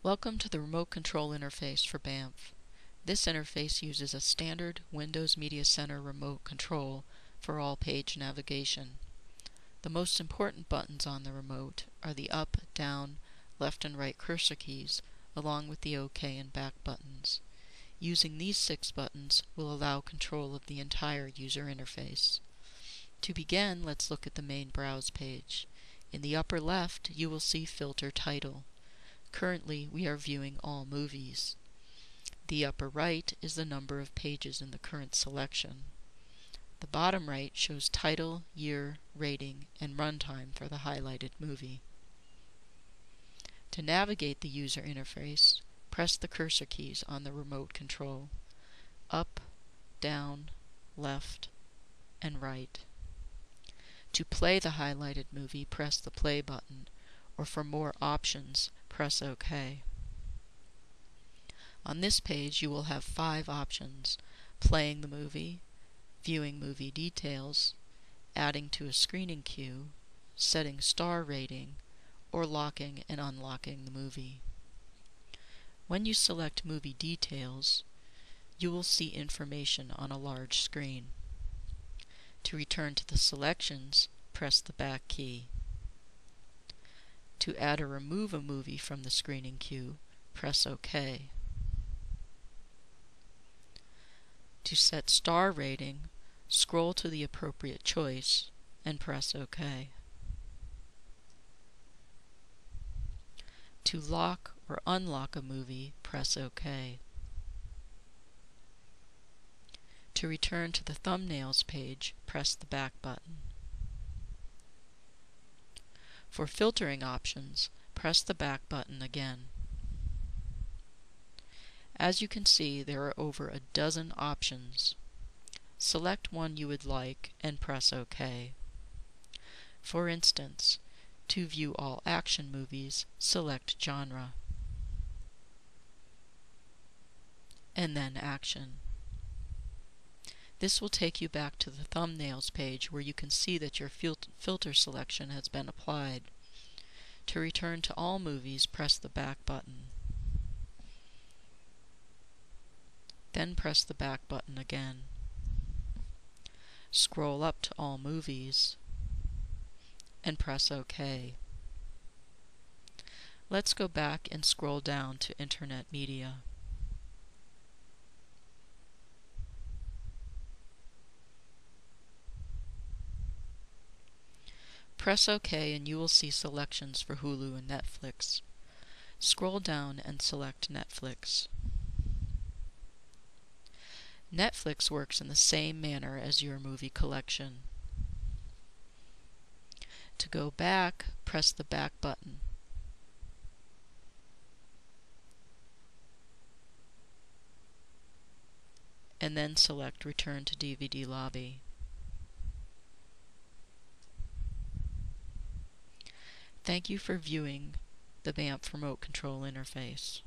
Welcome to the Remote Control Interface for Banff. This interface uses a standard Windows Media Center remote control for all page navigation. The most important buttons on the remote are the up, down, left and right cursor keys, along with the OK and back buttons. Using these 6 buttons will allow control of the entire user interface. To begin, let's look at the main browse page. In the upper left, you will see Filter Title. Currently, we are viewing all movies. The upper right is the number of pages in the current selection. The bottom right shows title, year, rating, and runtime for the highlighted movie. To navigate the user interface, press the cursor keys on the remote control: up, down, left, and right. To play the highlighted movie, press the play button, or for more options, press OK. On this page you will have 5 options: playing the movie, viewing movie details, adding to a screening queue, setting star rating, or locking and unlocking the movie. When you select movie details, you will see information on a large screen. To return to the selections, press the back key. To add or remove a movie from the screening queue, press OK. To set star rating, scroll to the appropriate choice and press OK. To lock or unlock a movie, press OK. To return to the thumbnails page, press the back button. For filtering options, press the back button again. As you can see, there are over a dozen options. Select one you would like and press OK. For instance, to view all action movies, select Genre, and then Action. This will take you back to the thumbnails page where you can see that your filter selection has been applied. To return to all movies, press the back button. Then press the back button again. Scroll up to all movies and press OK. Let's go back and scroll down to Internet Media. Press OK and you will see selections for Hulu and Netflix. Scroll down and select Netflix. Netflix works in the same manner as your movie collection. To go back, press the back button. And then select Return to DVDLobby. Thank you for viewing the Banff Remote Control Interface.